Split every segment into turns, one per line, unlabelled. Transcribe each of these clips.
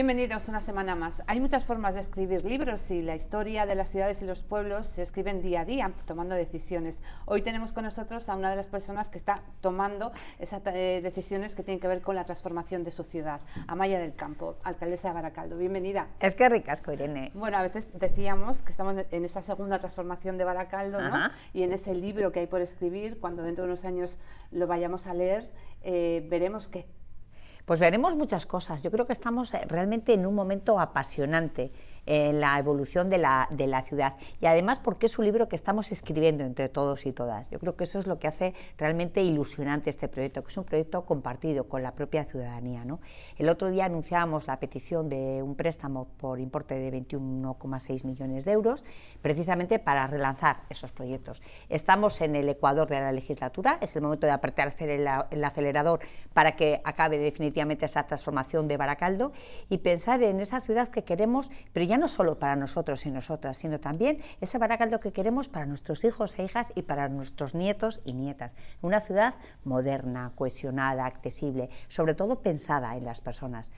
Bienvenidos una semana más. Hay muchas formas de escribir libros y la historia de las ciudades y los pueblos se escriben día a día, tomando decisiones. Hoy tenemos con nosotros a una de las personas que está tomando esas decisiones que tienen que ver con la transformación de su ciudad, Amaia del Campo, alcaldesa de Baracaldo. Bienvenida.
Es que ricasco, Irene.
Bueno, a veces decíamos que estamos en esa segunda transformación de Baracaldo, ¿no? Y en ese libro que hay por escribir, cuando dentro de unos años lo vayamos a leer, veremos qué.
Pues veremos muchas cosas. Yo creo que estamos realmente en un momento apasionante en la evolución de la ciudad, y además porque es un libro que estamos escribiendo entre todos y todas. Yo creo que eso es lo que hace realmente ilusionante este proyecto, que es un proyecto compartido con la propia ciudadanía, ¿no? El otro día anunciábamos la petición de un préstamo por importe de 21,6 millones de euros, precisamente para relanzar esos proyectos. Estamos en el ecuador de la legislatura, es el momento de apretar el acelerador para que acabe definitivamente esa transformación de Baracaldo y pensar en esa ciudad que queremos, pero ya no solo para nosotros y nosotras, sino también ese Baracaldo que queremos para nuestros hijos e hijas y para nuestros nietos y nietas. Una ciudad moderna, cohesionada, accesible, sobre todo pensada en las personas.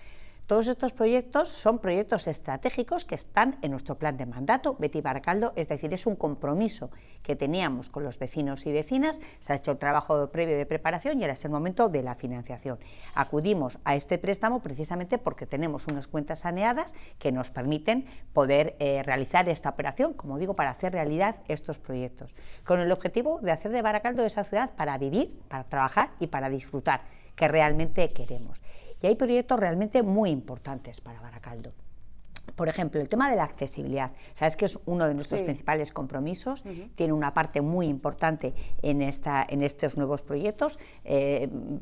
Todos estos proyectos son proyectos estratégicos que están en nuestro plan de mandato, Beti Baracaldo, es decir, es un compromiso que teníamos con los vecinos y vecinas. Se ha hecho el trabajo previo de preparación y ahora es el momento de la financiación. Acudimos a este préstamo precisamente porque tenemos unas cuentas saneadas que nos permiten poder realizar esta operación, como digo, para hacer realidad estos proyectos, con el objetivo de hacer de Baracaldo esa ciudad para vivir, para trabajar y para disfrutar, que realmente queremos. Y hay proyectos realmente muy importantes para Baracaldo. Por ejemplo, el tema de la accesibilidad. Sabes que es uno de nuestros principales compromisos, tiene una parte muy importante en estos nuevos proyectos,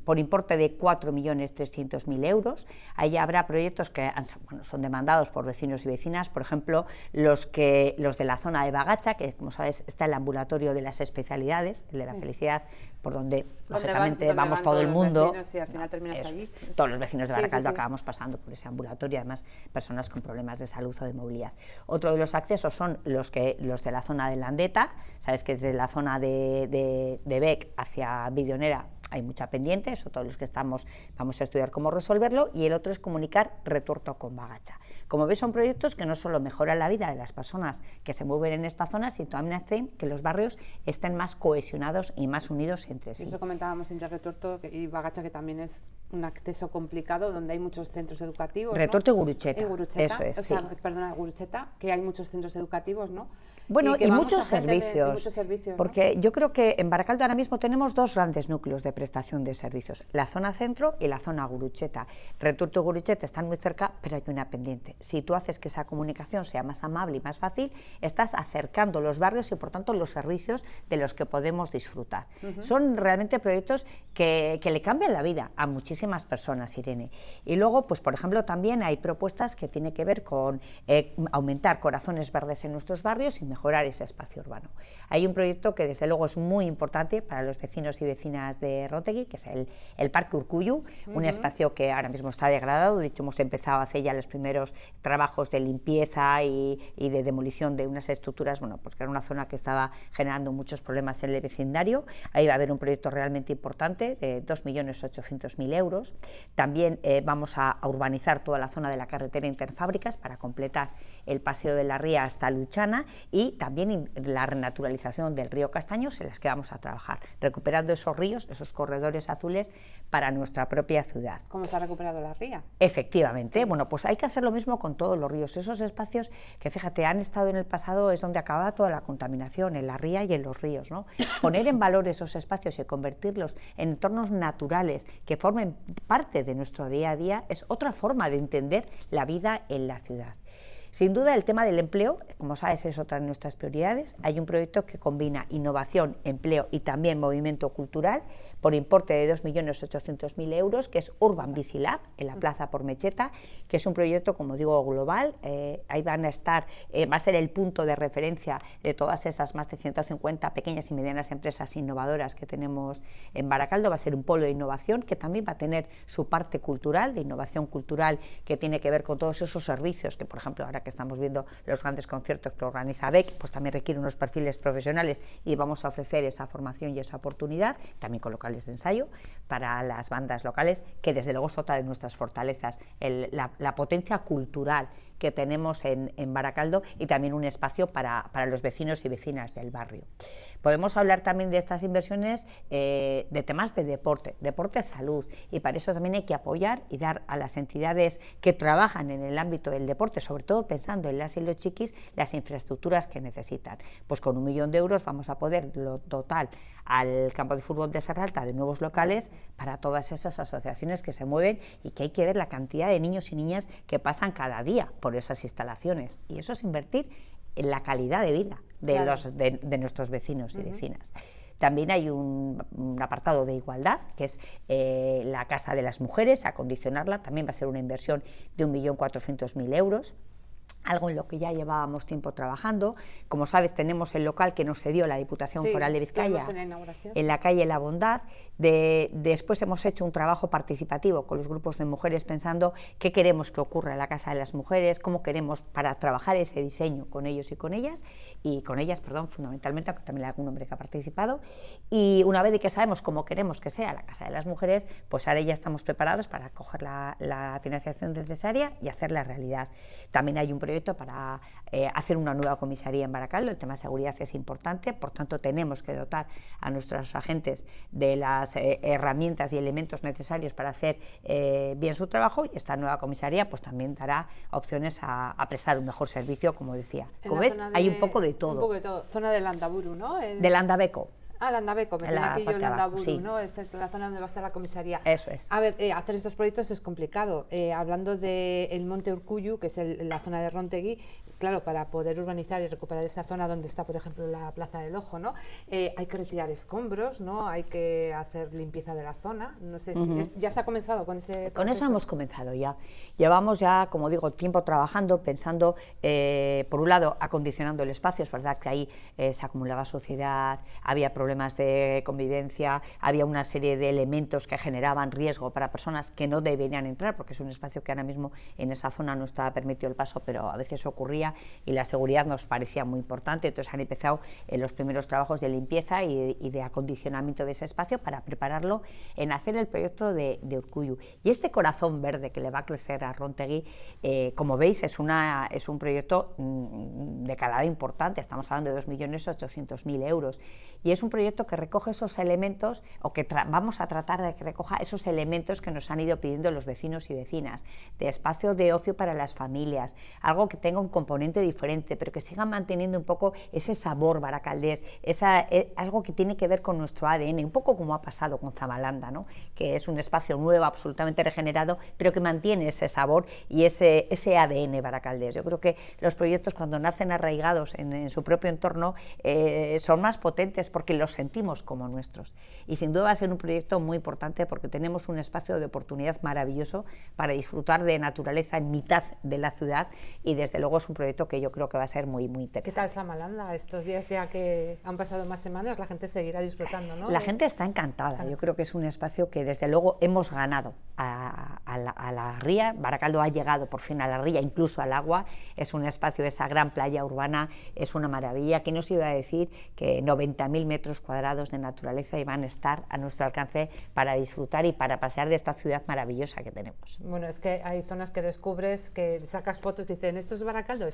por importe de 4.300.000 euros. Ahí habrá proyectos que son demandados por vecinos y vecinas, por ejemplo, los de la zona de Bagacha, que como sabes está el ambulatorio de las especialidades, el de la felicidad, por donde lógicamente vamos todo el mundo.
Vecinos, y al final terminas allí.
Todos los vecinos de Baracaldo acabamos pasando por ese ambulatorio, además personas con problemas de salud o de movilidad. Otro de los accesos son los de la zona de Landeta. Sabes que desde la zona de Bec hacia Vidionera hay mucha pendiente, eso todos los que estamos vamos a estudiar cómo resolverlo, y el otro es comunicar Retuerto con Bagacha. Como ves, son proyectos que no solo mejoran la vida de las personas que se mueven en esta zona, sino también hacen que los barrios estén más cohesionados y más unidos entre sí.
Eso comentábamos entre Retuerto y Bagacha, que también es un acceso complicado, donde hay muchos centros educativos,
Retuerto,
¿no?
y Gurucheta.
Eso es, perdona, Gurucheta, que hay muchos centros educativos, ¿no?
Bueno, y muchos servicios, porque
¿no?
Yo creo que en Baracaldo ahora mismo tenemos dos grandes núcleos de prestación de servicios, la zona centro y la zona Gurucheta. Retuerto y Gurucheta están muy cerca, pero hay una pendiente. Si tú haces que esa comunicación sea más amable y más fácil, estás acercando los barrios y, por tanto, los servicios de los que podemos disfrutar. Son realmente proyectos que le cambian la vida a muchísimas personas, Irene. Y luego, pues por ejemplo, también hay propuestas que tienen que ver con aumentar corazones verdes en nuestros barrios y mejorar ese espacio urbano. Hay un proyecto que desde luego es muy importante para los vecinos y vecinas de Rótegui, que es el Parque Urkullu, un espacio que ahora mismo está degradado. De hecho, hemos empezado hace ya los primeros trabajos de limpieza y de demolición de unas estructuras, bueno, pues que era una zona que estaba generando muchos problemas en el vecindario. Ahí va a haber un proyecto realmente importante de 2.800.000 euros. También vamos a urbanizar toda la zona de la carretera Interfábricas para completar el paseo de la Ría hasta Luchana, y también la renaturalización del río Castaños, en las que vamos a trabajar, recuperando esos ríos, esos corredores azules para nuestra propia ciudad.
¿Cómo se ha recuperado la ría?
Efectivamente, bueno, pues hay que hacer lo mismo con todos los ríos, esos espacios que, fíjate, han estado en el pasado, es donde acababa toda la contaminación, en la ría y en los ríos, ¿no? Poner en valor esos espacios y convertirlos en entornos naturales que formen parte de nuestro día a día es otra forma de entender la vida en la ciudad. Sin duda, el tema del empleo, como sabes, es otra de nuestras prioridades. Hay un proyecto que combina innovación, empleo y también movimiento cultural por importe de 2.800.000 euros, que es Urban Busy Lab, en la Plaza Pormecheta, que es un proyecto, como digo, global. Ahí van a estar, va a ser el punto de referencia de todas esas más de 150 pequeñas y medianas empresas innovadoras que tenemos en Baracaldo. Va a ser un polo de innovación que también va a tener su parte cultural, de innovación cultural, que tiene que ver con todos esos servicios que, por ejemplo, ahora que estamos viendo los grandes conciertos que organiza BEC, pues también requiere unos perfiles profesionales y vamos a ofrecer esa formación y esa oportunidad, también con locales de ensayo para las bandas locales, que desde luego es otra de nuestras fortalezas, la potencia cultural que tenemos en Baracaldo, y también un espacio para los vecinos y vecinas del barrio. Podemos hablar también de estas inversiones de temas de deporte, salud, y para eso también hay que apoyar y dar a las entidades que trabajan en el ámbito del deporte, sobre todo pensando en las y los chiquis, las infraestructuras que necesitan. Pues con 1 millón de euros vamos a poder dotar al campo de fútbol de Serralta de nuevos locales para todas esas asociaciones que se mueven, y que hay que ver la cantidad de niños y niñas que pasan cada día por esas instalaciones, y eso es invertir en la calidad de vida de nuestros vecinos y vecinas. También hay un apartado de igualdad, que es la Casa de las Mujeres, acondicionarla, también va a ser una inversión de 1.400.000 euros, algo en lo que ya llevábamos tiempo trabajando. Como sabes, tenemos el local que nos cedió la Diputación Foral de Vizcaya en la calle La Bondad. Después hemos hecho un trabajo participativo con los grupos de mujeres, pensando qué queremos que ocurra en la Casa de las Mujeres, cómo queremos para trabajar ese diseño con ellos y con ellas, fundamentalmente, aunque también hay algún hombre que ha participado. Y una vez de que sabemos cómo queremos que sea la Casa de las Mujeres, pues ahora ya estamos preparados para coger la financiación necesaria y hacerla realidad. También hay un proyecto para hacer una nueva comisaría en Baracaldo. El tema de seguridad es importante, por tanto tenemos que dotar a nuestros agentes de las herramientas y elementos necesarios para hacer bien su trabajo, y esta nueva comisaría pues también dará opciones a prestar un mejor servicio, como decía. Como ves, hay un poco de todo.
Un poco de todo. Zona de Landaburu, ¿no?
De Landabeco.
Landabeco, me tenía aquí yo Landaburu,
sí.
¿no? Esta es la zona donde va a estar la comisaría.
Eso es.
A ver, hacer estos proyectos es complicado. Hablando del Monte Urkullu, que es la zona de Rontegui, claro, para poder urbanizar y recuperar esa zona donde está, por ejemplo, la Plaza del Ojo, ¿no? Hay que retirar escombros, ¿no? Hay que hacer limpieza de la zona. No sé si ya se ha comenzado con ese proceso.
Con eso hemos comenzado ya. Llevamos ya, como digo, tiempo trabajando, pensando, por un lado, acondicionando el espacio. Es verdad que ahí se acumulaba suciedad, había problemas de convivencia, había una serie de elementos que generaban riesgo para personas que no deberían entrar, porque es un espacio que ahora mismo en esa zona no estaba permitido el paso, pero a veces ocurría, y la seguridad nos parecía muy importante. Entonces han empezado los primeros trabajos de limpieza y de acondicionamiento de ese espacio para prepararlo en hacer el proyecto de Urkullu. Y este corazón verde que le va a crecer a Rontegui, como veis, es un proyecto de calado importante. Estamos hablando de 2.800.000 euros, y es un proyecto que recoge esos elementos, o que vamos a tratar de que recoja esos elementos que nos han ido pidiendo los vecinos y vecinas, de espacio de ocio para las familias, algo que tenga un componente diferente, pero que siga manteniendo un poco ese sabor baracaldés, algo que tiene que ver con nuestro ADN, un poco como ha pasado con Zamalanda, ¿no? Que es un espacio nuevo, absolutamente regenerado, pero que mantiene ese sabor y ese ADN baracaldés. Yo creo que los proyectos, cuando nacen arraigados en su propio entorno, son más potentes porque los sentimos como nuestros, y sin duda va a ser un proyecto muy importante, porque tenemos un espacio de oportunidad maravilloso para disfrutar de naturaleza en mitad de la ciudad, y desde luego es un proyecto que yo creo que va a ser muy, muy interesante.
¿Qué tal Zamalanda? Estos días ya que han pasado más semanas, la gente seguirá disfrutando, ¿no?
La gente está encantada. Yo creo que es un espacio que desde luego hemos ganado a la ría. Baracaldo ha llegado por fin a la ría, incluso al agua. Es un espacio, esa gran playa urbana, es una maravilla. ¿Quién nos iba a decir que 90.000 metros cuadrados de naturaleza iban a estar a nuestro alcance para disfrutar y para pasear de esta ciudad maravillosa que tenemos?
Bueno, es que hay zonas que descubres, que sacas fotos y dicen, esto es Baracaldo,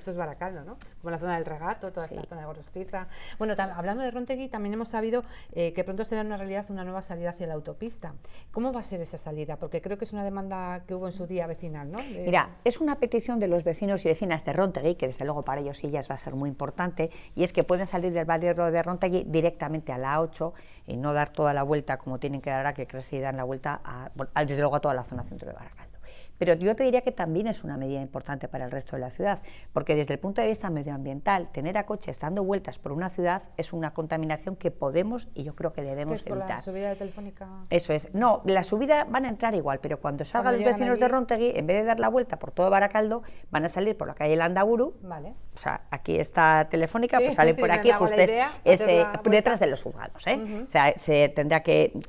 ¿no? Como la zona del Regato, toda esta zona de Gorostiza. Bueno, hablando de Rontegui, también hemos sabido que pronto será una realidad una nueva salida hacia la autopista. ¿Cómo va a ser esa salida? Porque creo que es una demanda que hubo en su día vecinal, ¿no?
Mira, es una petición de los vecinos y vecinas de Rontegui, que desde luego para ellos y ellas va a ser muy importante, y es que pueden salir del barrio de Rontegui directamente a la A8 y no dar toda la vuelta como tienen que dar ahora, que creo que dan la vuelta desde luego a toda la zona centro de Baracaldo. Pero yo te diría que también es una medida importante para el resto de la ciudad, porque desde el punto de vista medioambiental, tener a coches dando vueltas por una ciudad es una contaminación que podemos y yo creo que debemos evitar.
¿Por la subida de Telefónica?
Eso es. No, la subida van a entrar igual, pero cuando salgan los vecinos de Rontegui, en vez de dar la vuelta por todo Baracaldo, van a salir por la calle Landaburu.
Vale.
O sea, aquí está Telefónica, pues salen por aquí, justo detrás de los juzgados. O sea, se tendrá que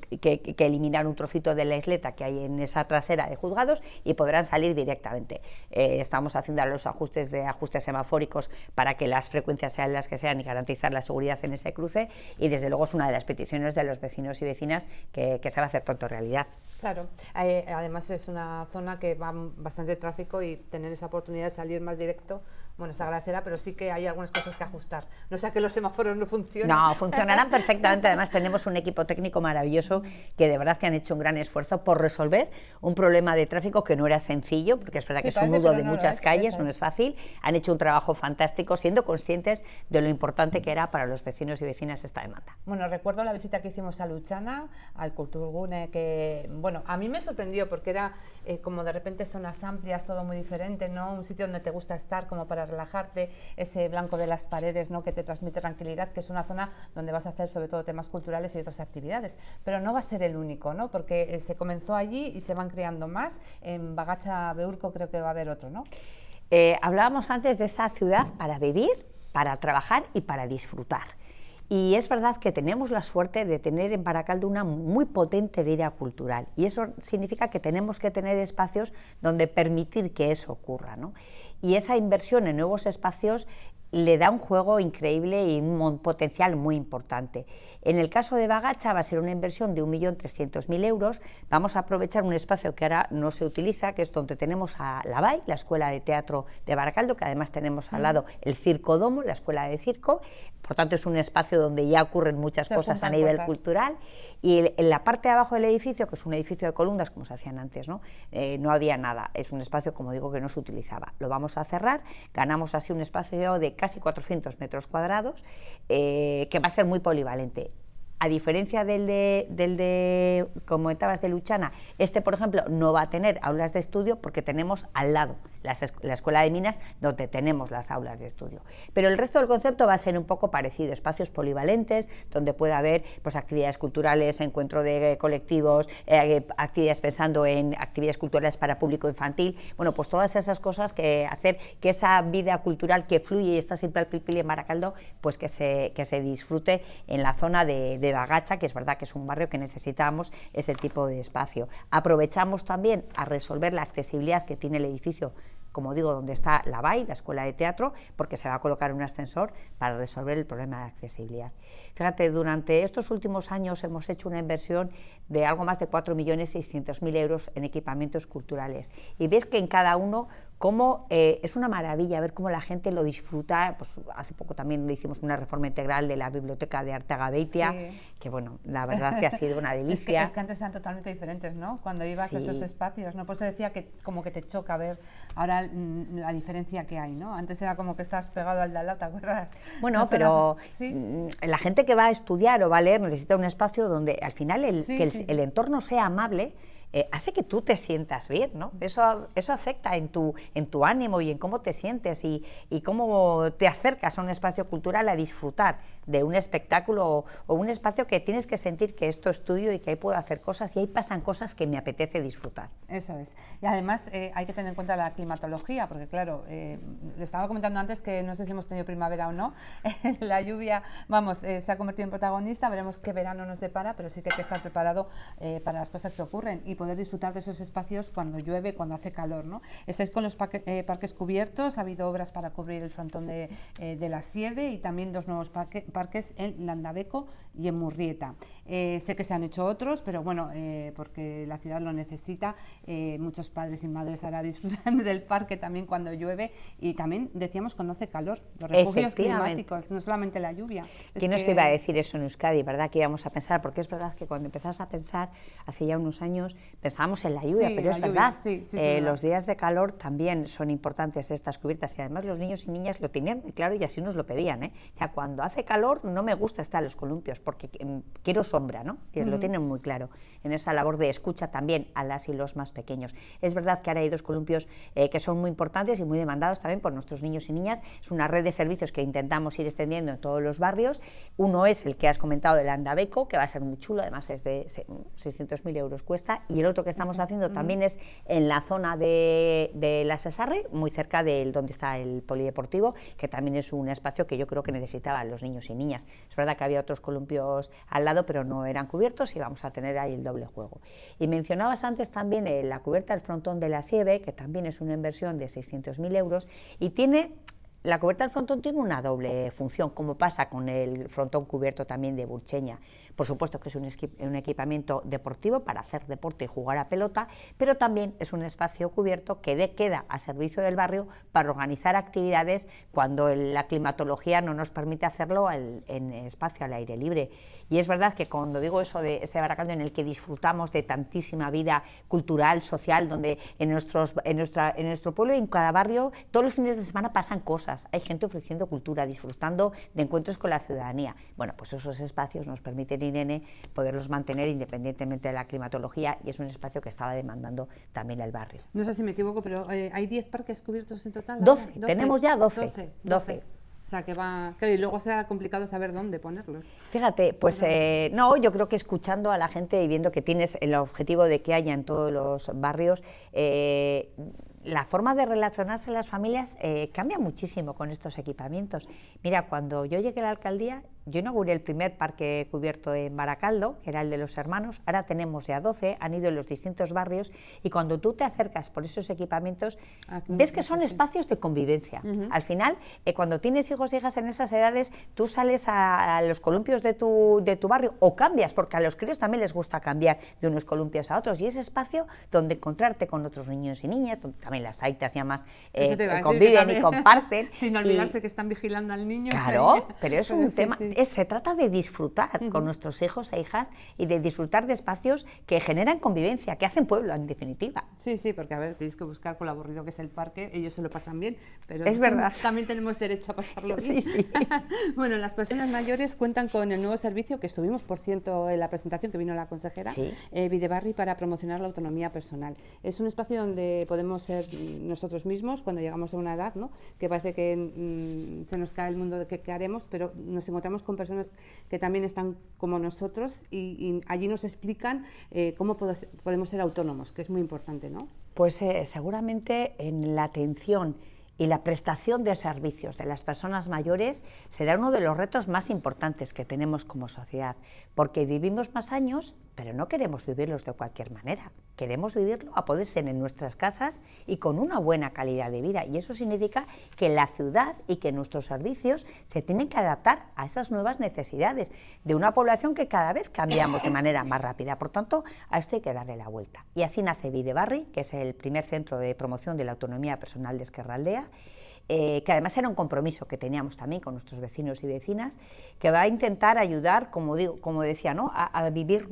eliminar un trocito de la isleta que hay en esa trasera de juzgados y podrán salir directamente. Estamos haciendo los ajustes semafóricos para que las frecuencias sean las que sean y garantizar la seguridad en ese cruce, y desde luego es una de las peticiones de los vecinos y vecinas que se va a hacer pronto realidad.
Claro, además es una zona que va bastante tráfico y tener esa oportunidad de salir más directo, bueno, se agradecerá, pero sí que hay algunas cosas que ajustar. No sea que los semáforos no funcionen.
No, funcionarán perfectamente. Además tenemos un equipo técnico maravilloso que de verdad que han hecho un gran esfuerzo por resolver un problema de tráfico que no era sencillo, porque es verdad que es un nudo de muchas calles, no es fácil. Han hecho un trabajo fantástico, siendo conscientes de lo importante que era para los vecinos y vecinas esta demanda.
Bueno, recuerdo la visita que hicimos a Luchana, al Kulturgune, que, bueno, a mí me sorprendió porque era como de repente zonas amplias, todo muy diferente, ¿no? Un sitio donde te gusta estar como para relajarte, ese blanco de las paredes, ¿no? Que te transmite tranquilidad, que es una zona donde vas a hacer sobre todo temas culturales y otras actividades. Pero no va a ser el único, ¿no? Porque se comenzó allí y se van creando más. En Bagacha Beurko creo que va a haber otro, ¿no?
Hablábamos antes de esa ciudad para vivir, para trabajar y para disfrutar. Y es verdad que tenemos la suerte de tener en Barakaldo una muy potente vida cultural, y eso significa que tenemos que tener espacios donde permitir que eso ocurra, ¿no? Y esa inversión en nuevos espacios le da un juego increíble y un potencial muy importante. En el caso de Bagacha va a ser una inversión de 1.300.000 euros. Vamos a aprovechar un espacio que ahora no se utiliza, que es donde tenemos a la BAI, la Escuela de Teatro de Barakaldo, que además tenemos al lado el Circo Domo, la Escuela de Circo. Por tanto, es un espacio donde ya ocurren muchas cosas a nivel cultural. Y en la parte de abajo del edificio, que es un edificio de columnas, como se hacían antes, ¿no? No había nada. Es un espacio, como digo, que no se utilizaba. Lo vamos a cerrar, ganamos así un espacio de casi 400 metros cuadrados, que va a ser muy polivalente. A diferencia del de, como comentabas, de Luchana, por ejemplo, no va a tener aulas de estudio porque tenemos al lado la Escuela de Minas, donde tenemos las aulas de estudio. Pero el resto del concepto va a ser un poco parecido, espacios polivalentes, donde pueda haber pues, actividades culturales, encuentro de colectivos, actividades pensando en actividades culturales para público infantil, bueno, pues todas esas cosas que hacer que esa vida cultural que fluye y está siempre al pilpili en Barakaldo, pues que se disfrute en la zona de Bagacha, que es verdad que es un barrio que necesitamos ese tipo de espacio. Aprovechamos también a resolver la accesibilidad que tiene el edificio, como digo, donde está la BAI, la Escuela de Teatro, porque se va a colocar un ascensor para resolver el problema de accesibilidad. Fíjate, durante estos últimos años hemos hecho una inversión de algo más de 4.600.000 euros en equipamientos culturales, y ves que en cada uno cómo es una maravilla ver cómo la gente lo disfruta. Pues hace poco también le hicimos una reforma integral de la biblioteca de Arteaga-Beitia, sí, que bueno, la verdad que ha sido una delicia.
Es que antes eran totalmente diferentes, ¿no? Cuando ibas a esos espacios, ¿no? Por eso decía que como que te choca ver ahora la diferencia que hay, ¿no? Antes era como que estabas pegado al de al lado, ¿te acuerdas?
Bueno, no, pero ¿sí? La gente que va a estudiar o va a leer necesita un espacio donde al final el entorno sea amable. Hace que tú te sientas bien, ¿no? Eso afecta en tu ánimo y en cómo te sientes y cómo te acercas a un espacio cultural a disfrutar de un espectáculo o un espacio que tienes que sentir que esto es tuyo y que ahí puedo hacer cosas y ahí pasan cosas que me apetece disfrutar.
Eso es. Y además hay que tener en cuenta la climatología, porque claro, le estaba comentando antes que no sé si hemos tenido primavera o no, la lluvia, vamos, se ha convertido en protagonista, veremos qué verano nos depara, pero sí que hay que estar preparado para las cosas que ocurren y poder disfrutar de esos espacios cuando llueve, cuando hace calor, ¿no? Estáis con los parques cubiertos, ha habido obras para cubrir el frontón de la Sieve y también dos nuevos parques en Landabeco y en Murrieta. Sé que se han hecho otros, pero bueno, porque la ciudad lo necesita, muchos padres y madres ahora disfrutan del parque también cuando llueve y también, decíamos, cuando hace calor, los refugios climáticos, no solamente la lluvia.
¿Quién nos iba a decir eso en Euskadi, verdad? Que íbamos a pensar, porque es verdad que cuando empezás a pensar, hace ya unos años, pensábamos en la lluvia, pero es verdad, los días de calor también son importantes estas cubiertas y además los niños y niñas lo tenían muy claro y así nos lo pedían, ¿eh? Ya cuando hace calor no me gusta estar en los columpios porque quiero sombra, ¿no? Y lo tienen muy claro en esa labor de escucha también a las y los más pequeños. Es verdad que ahora hay dos columpios que son muy importantes y muy demandados también por nuestros niños y niñas. Es una red de servicios que intentamos ir extendiendo en todos los barrios. Uno es el que has comentado del Landabeco, que va a ser muy chulo, además es de 600.000 euros cuesta, y y el otro que estamos haciendo también es en la zona de la Sesarre, muy cerca de donde está el polideportivo, que también es un espacio que yo creo que necesitaban los niños y niñas. Es verdad que había otros columpios al lado, pero no eran cubiertos y vamos a tener ahí el doble juego. Y mencionabas antes también la cubierta del frontón de la Sieve, que también es una inversión de 600.000 euros y tiene... La cubierta del frontón tiene una doble función, como pasa con el frontón cubierto también de Burcheña. Por supuesto que es un equipamiento deportivo para hacer deporte y jugar a pelota, pero también es un espacio cubierto que queda a servicio del barrio para organizar actividades cuando la climatología no nos permite hacerlo en espacio al aire libre. Y es verdad que cuando digo eso de ese Baracaldo en el que disfrutamos de tantísima vida cultural, social, donde en nuestro pueblo y en cada barrio todos los fines de semana pasan cosas, hay gente ofreciendo cultura, disfrutando de encuentros con la ciudadanía. Bueno, pues esos espacios nos permiten, Irene, poderlos mantener independientemente de la climatología, y es un espacio que estaba demandando también el barrio.
No sé si me equivoco, pero ¿hay 10 parques cubiertos en total?
12, tenemos ya 12.
O sea, que va... Claro, y luego será complicado saber dónde ponerlos.
Fíjate, pues no, yo creo que escuchando a la gente y viendo que tienes el objetivo de que haya en todos los barrios, la forma de relacionarse las familias cambia muchísimo con estos equipamientos. Mira, cuando yo llegué a la alcaldía, yo inauguré el primer parque cubierto en Baracaldo, que era el de los hermanos. Ahora tenemos ya 12, han ido en los distintos barrios, y cuando tú te acercas por esos equipamientos, ves que son espacios de convivencia. Al final, cuando tienes hijos e hijas en esas edades, tú sales a los columpios de tu barrio, o cambias, porque a los críos también les gusta cambiar de unos columpios a otros, y es espacio donde encontrarte con otros niños y niñas, donde también las aitas y amas conviven y comparten.
Sin olvidarse que están vigilando al niño.
Claro, pero es un tema... Se trata de disfrutar con nuestros hijos e hijas y de disfrutar de espacios que generan convivencia, que hacen pueblo, en definitiva.
Sí, sí, porque a ver, tenéis que buscar con lo aburrido que es el parque, ellos se lo pasan bien, pero
es verdad.
También tenemos derecho a pasarlo bien.
Sí, sí.
Bueno, las personas mayores cuentan con el nuevo servicio que estuvimos, por cierto, en la presentación que vino la consejera,
sí.
Videbarri, para promocionar la autonomía personal. Es un espacio donde podemos ser nosotros mismos cuando llegamos a una edad, ¿no?, que parece que se nos cae el mundo de qué haremos, pero nos encontramos con personas que también están como nosotros y allí nos explican cómo podemos ser autónomos, que es muy importante, ¿no?
Pues seguramente en la atención y la prestación de servicios de las personas mayores será uno de los retos más importantes que tenemos como sociedad, porque vivimos más años, pero no queremos vivirlos de cualquier manera. Queremos vivirlo a poder ser en nuestras casas y con una buena calidad de vida, y eso significa que la ciudad y que nuestros servicios se tienen que adaptar a esas nuevas necesidades de una población que cada vez cambiamos de manera más rápida. Por tanto, a esto hay que darle la vuelta. Y así nace Videbarri, que es el primer centro de promoción de la autonomía personal de Ezkerraldea, que además era un compromiso que teníamos también con nuestros vecinos y vecinas, que va a intentar ayudar, como decía, ¿no?, a vivir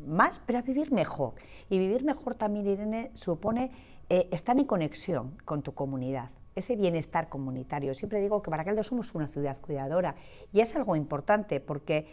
más, pero a vivir mejor. Y vivir mejor también, Irene, supone estar en conexión con tu comunidad, ese bienestar comunitario. Siempre digo que Baracaldo somos una ciudad cuidadora, y es algo importante porque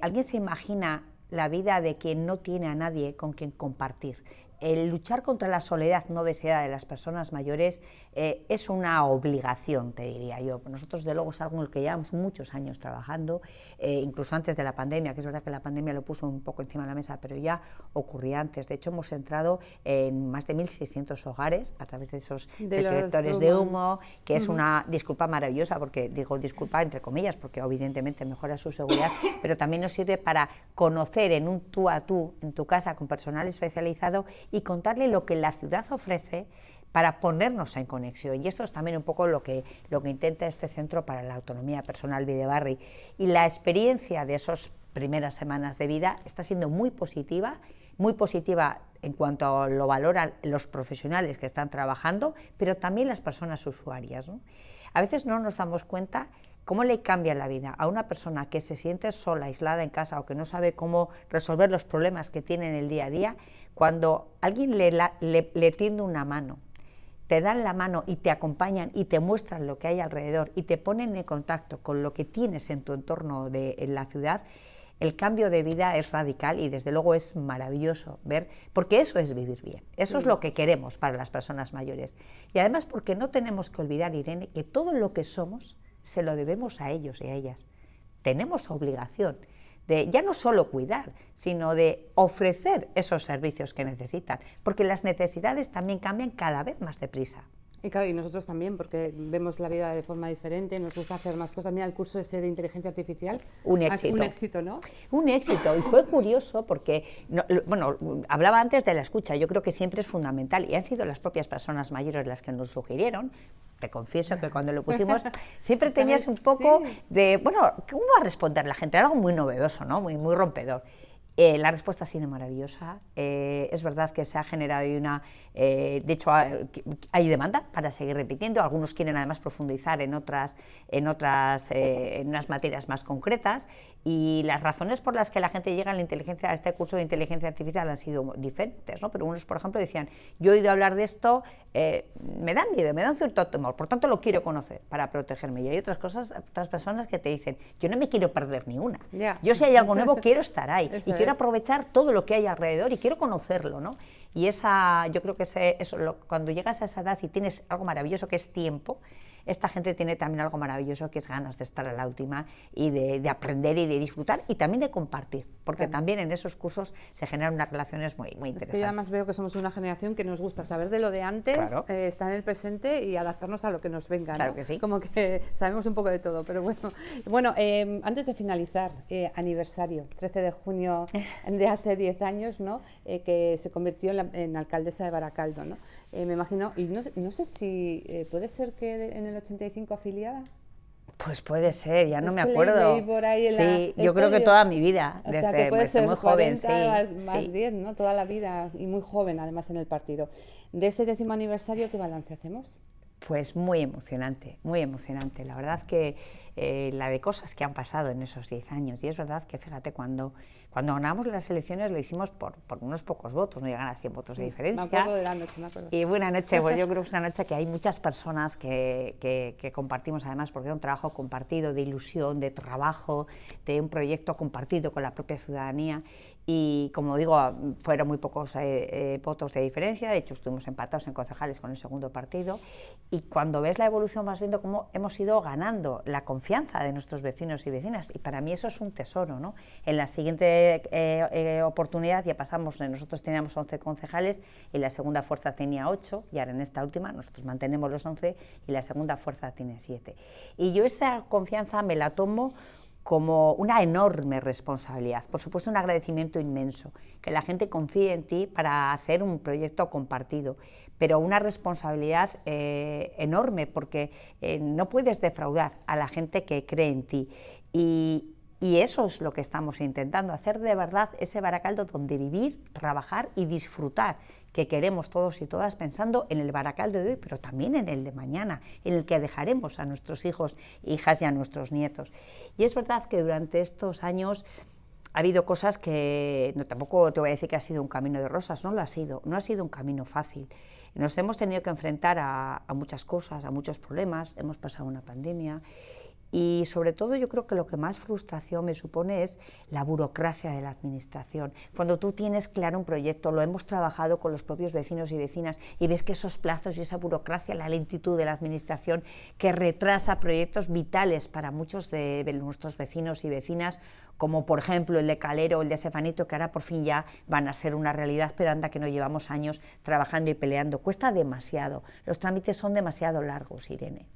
alguien se imagina la vida de quien no tiene a nadie con quien compartir. El luchar contra la soledad no deseada de las personas mayores es una obligación, te diría yo. Nosotros, de luego, es algo en lo que llevamos muchos años trabajando, incluso antes de la pandemia, que es verdad que la pandemia lo puso un poco encima de la mesa, pero ya ocurría antes. De hecho, hemos entrado en más de 1.600 hogares a través de esos detectores de humo, que es una disculpa maravillosa, porque digo disculpa entre comillas, porque evidentemente mejora su seguridad, pero también nos sirve para conocer en un tú a tú, en tu casa, con personal especializado, y contarle lo que la ciudad ofrece para ponernos en conexión. Y esto es también un poco lo que intenta este Centro para la Autonomía Personal Videbarri. Y la experiencia de esas primeras semanas de vida está siendo muy positiva en cuanto a lo valoran los profesionales que están trabajando, pero también las personas usuarias, ¿no? A veces no nos damos cuenta cómo le cambia la vida a una persona que se siente sola, aislada en casa, o que no sabe cómo resolver los problemas que tiene en el día a día, cuando alguien le tiende una mano, te dan la mano y te acompañan y te muestran lo que hay alrededor y te ponen en contacto con lo que tienes en tu entorno en la ciudad. El cambio de vida es radical y desde luego es maravilloso ver, porque eso es vivir bien, eso es lo que queremos para las personas mayores. Y además porque no tenemos que olvidar, Irene, que todo lo que somos se lo debemos a ellos y a ellas. Tenemos obligación de ya no solo cuidar, sino de ofrecer esos servicios que necesitan, porque las necesidades también cambian cada vez más deprisa.
Y claro, y nosotros también, porque vemos la vida de forma diferente, nos gusta hacer más cosas. Mira, el curso ese de inteligencia artificial.
Un éxito.
Un éxito, ¿no?
Un éxito, y fue curioso porque, bueno, hablaba antes de la escucha, yo creo que siempre es fundamental, y han sido las propias personas mayores las que nos sugirieron. Te confieso que cuando lo pusimos siempre tenías un poco de, bueno, ¿cómo va a responder la gente? Era algo muy novedoso, ¿no? Muy rompedor. La respuesta ha sido maravillosa. Es verdad que se ha generado una... de hecho, hay demanda para seguir repitiendo. Algunos quieren además profundizar en unas materias más concretas, y las razones por las que la gente llega a este curso de inteligencia artificial han sido diferentes, ¿no? Pero unos, por ejemplo, decían, yo he oído hablar de esto, me da miedo, me da un cierto temor, por tanto lo quiero conocer para protegerme. Y hay otras personas que te dicen, yo no me quiero perder ni una. Yo, si hay algo nuevo, quiero estar ahí. Y quiero aprovechar todo lo que hay alrededor y quiero conocerlo, ¿no? Y yo creo que cuando llegas a esa edad y tienes algo maravilloso que es tiempo, esta gente tiene también algo maravilloso que es ganas de estar a la última y de aprender y de disfrutar y también de compartir, porque también en esos cursos se generan unas relaciones muy interesantes.
Es que yo además veo que somos una generación que nos gusta saber de lo de antes, estar en el presente y adaptarnos a lo que nos venga, ¿no?
Claro que sí.
Como que sabemos un poco de todo, pero bueno, antes de finalizar, aniversario, 13 de junio de hace 10 años, ¿no? Que se convirtió en alcaldesa de Baracaldo, ¿no? Me imagino, y no sé si puede ser que en el 85 afiliada.
Pues puede ser, ya no me acuerdo.
Leí por ahí
sí, yo creo que toda mi vida,
o sea, que puede ser
muy
40
joven,
más 10, ¿no? Toda la vida, y muy joven además en el partido. De ese 10º aniversario, ¿qué balance hacemos?
Pues muy emocionante, muy emocionante. La verdad que la de cosas que han pasado en esos 10 años, y es verdad que, fíjate, cuando ganamos las elecciones lo hicimos por unos pocos votos, no llegan a 100 votos de diferencia.
Me acuerdo de la noche, me acuerdo.
Y buena noche, pues yo creo que es una noche que hay muchas personas que compartimos, además, porque era un trabajo compartido, de ilusión, de trabajo, de un proyecto compartido con la propia ciudadanía. Y, como digo, fueron muy pocos votos de diferencia. De hecho, estuvimos empatados en concejales con el segundo partido, y cuando ves la evolución vas viendo cómo hemos ido ganando la confianza de nuestros vecinos y vecinas, y para mí eso es un tesoro, ¿no? En la siguiente oportunidad ya pasamos, nosotros teníamos 11 concejales y la segunda fuerza tenía 8, y ahora en esta última nosotros mantenemos los 11 y la segunda fuerza tiene 7. Y yo esa confianza me la tomo como una enorme responsabilidad, por supuesto un agradecimiento inmenso, que la gente confíe en ti para hacer un proyecto compartido, pero una responsabilidad enorme, porque no puedes defraudar a la gente que cree en ti, y eso es lo que estamos intentando, hacer de verdad ese Baracaldo donde vivir, trabajar y disfrutar, que queremos todos y todas, pensando en el Baracaldo de hoy, pero también en el de mañana, en el que dejaremos a nuestros hijos, hijas y a nuestros nietos. Y es verdad que durante estos años ha habido cosas que, tampoco te voy a decir que ha sido un camino de rosas, no lo ha sido, no ha sido un camino fácil. Nos hemos tenido que enfrentar a muchas cosas, a muchos problemas, hemos pasado una pandemia. Y sobre todo yo creo que lo que más frustración me supone es la burocracia de la administración. Cuando tú tienes claro un proyecto, lo hemos trabajado con los propios vecinos y vecinas, y ves que esos plazos y esa burocracia, la lentitud de la administración que retrasa proyectos vitales para muchos de nuestros vecinos y vecinas, como por ejemplo el de Calero o el de Sefanito, que ahora por fin ya van a ser una realidad, pero anda que no llevamos años trabajando y peleando. Cuesta demasiado, los trámites son demasiado largos, Irene.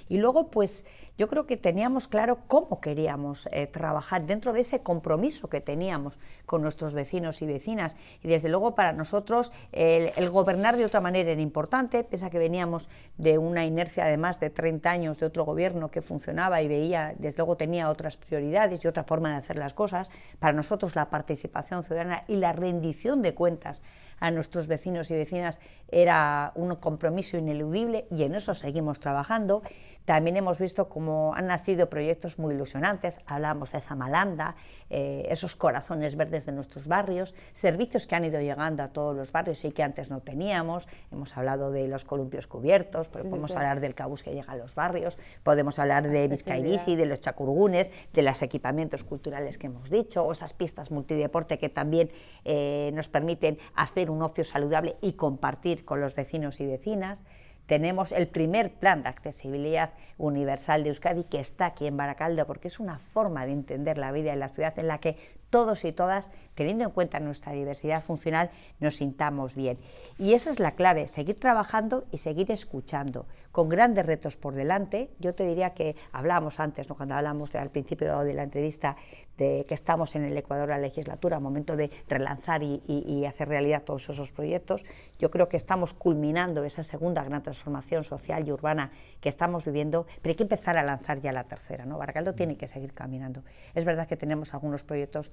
Y luego, pues, yo creo que teníamos claro cómo queríamos trabajar dentro de ese compromiso que teníamos con nuestros vecinos y vecinas. Y desde luego para nosotros el gobernar de otra manera era importante, pese a que veníamos de una inercia de más de 30 años de otro gobierno que funcionaba y veía, desde luego tenía otras prioridades y otra forma de hacer las cosas. Para nosotros la participación ciudadana y la rendición de cuentas a nuestros vecinos y vecinas era un compromiso ineludible, y en eso seguimos trabajando. También hemos visto cómo han nacido proyectos muy ilusionantes, hablamos de Zamalanda, esos corazones verdes de nuestros barrios, servicios que han ido llegando a todos los barrios y que antes no teníamos. Hemos hablado de los columpios cubiertos, pero podemos hablar del cabús que llega a los barrios, podemos hablar de Bizkaibisi, de los chacurgunes, de los equipamientos culturales que hemos dicho, o esas pistas multideporte que también nos permiten hacer un ocio saludable y compartir con los vecinos y vecinas. Tenemos el primer plan de accesibilidad universal de Euskadi que está aquí en Barakaldo, porque es una forma de entender la vida en la ciudad en la que todos y todas, teniendo en cuenta nuestra diversidad funcional, nos sintamos bien. Y esa es la clave, seguir trabajando y seguir escuchando, con grandes retos por delante. Yo te diría que hablábamos antes, ¿no?, cuando hablamos al principio de la entrevista, de que estamos en el Ecuador de la legislatura, momento de relanzar y hacer realidad todos esos proyectos. Yo creo que estamos culminando esa segunda gran transformación social y urbana que estamos viviendo, pero hay que empezar a lanzar ya la tercera, ¿no? Barakaldo tiene que seguir caminando. Es verdad que tenemos algunos proyectos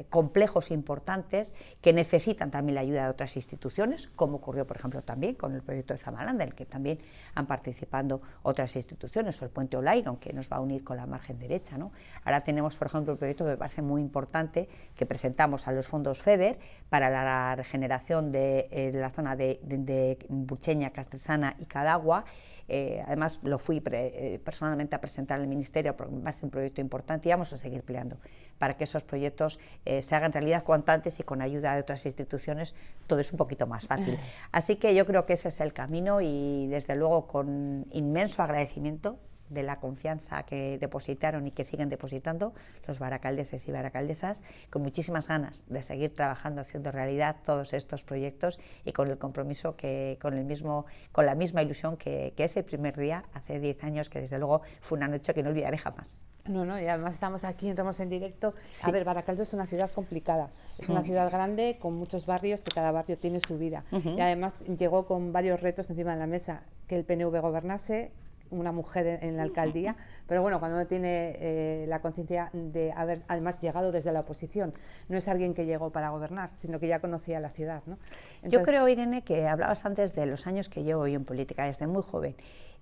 complejos e importantes que necesitan también la ayuda de otras instituciones, como ocurrió, por ejemplo, también con el proyecto de Zamalanda, en el que también han participado otras instituciones, o el puente Olairon, que nos va a unir con la margen derecha, ¿no? Ahora tenemos, por ejemplo, el proyecto que me parece muy importante, que presentamos a los fondos FEDER para la regeneración de la zona de Burcheña, Castresana y Cadagua. Además lo fui personalmente a presentar al Ministerio porque me parece un proyecto importante y vamos a seguir peleando para que esos proyectos se hagan realidad cuanto antes y con ayuda de otras instituciones todo es un poquito más fácil. Así que yo creo que ese es el camino y desde luego con inmenso agradecimiento de la confianza que depositaron y que siguen depositando los baracaldeses y baracaldesas, con muchísimas ganas de seguir trabajando, haciendo realidad todos estos proyectos y con el compromiso, con la misma ilusión que ese primer día, hace 10 años, que desde luego fue una noche que no olvidaré jamás.
No, y además estamos aquí, entramos en directo.
Sí.
A ver, Barakaldo es una ciudad complicada, es una ciudad grande con muchos barrios, que cada barrio tiene su vida. Y además llegó con varios retos encima de la mesa, que el PNV gobernase, una mujer en la alcaldía, pero bueno, cuando uno tiene la conciencia de haber además llegado desde la oposición, no es alguien que llegó para gobernar, sino que ya conocía la ciudad, ¿no? Entonces,
yo creo, Irene, que hablabas antes de los años que llevo yo en política, desde muy joven,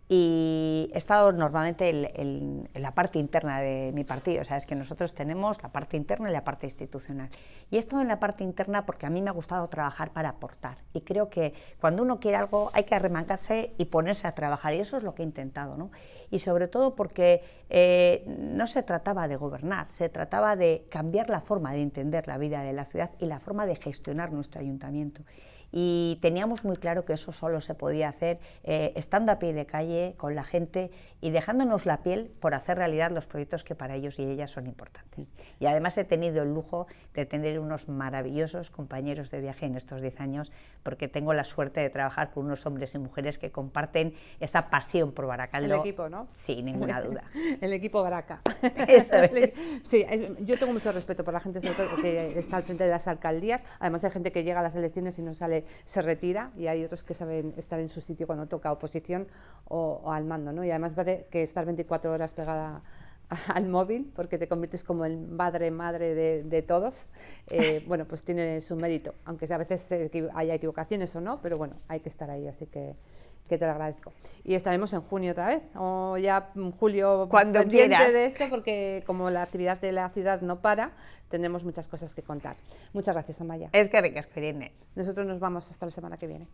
y he estado normalmente en la parte interna de mi partido, o sea, es que nosotros tenemos la parte interna y la parte institucional. Y he estado en la parte interna porque a mí me ha gustado trabajar para aportar. Y creo que cuando uno quiere algo hay que arremangarse y ponerse a trabajar, y eso es lo que he intentado, ¿no? Y sobre todo porque no se trataba de gobernar, se trataba de cambiar la forma de entender la vida de la ciudad y la forma de gestionar nuestro ayuntamiento. Y teníamos muy claro que eso solo se podía hacer estando a pie de calle con la gente y dejándonos la piel por hacer realidad los proyectos que para ellos y ellas son importantes. Y además he tenido el lujo de tener unos maravillosos compañeros de viaje en estos 10 años, porque tengo la suerte de trabajar con unos hombres y mujeres que comparten esa pasión por Barakaldo.
El equipo, ¿no?
Sin ninguna duda.
El equipo Baraca.
Eso es.
Sí, yo tengo mucho respeto por la gente, sobre todo que está al frente de las alcaldías. Además hay gente que llega a las elecciones y no sale, se retira, y hay otros que saben estar en su sitio cuando toca oposición o al mando, ¿no? Y además parece que estar 24 horas pegada al móvil, porque te conviertes como el madre de todos, bueno, pues tiene su mérito, aunque a veces haya equivocaciones o no, pero bueno, hay que estar ahí, así que te lo agradezco. Y estaremos en junio otra vez, o ya julio,
cuando
pendiente
quieras
de esto, porque como la actividad de la ciudad no para, tendremos muchas cosas que contar. Muchas gracias, Amaya.
Es que ricas, Irene.
Nosotros nos vamos hasta la semana que viene.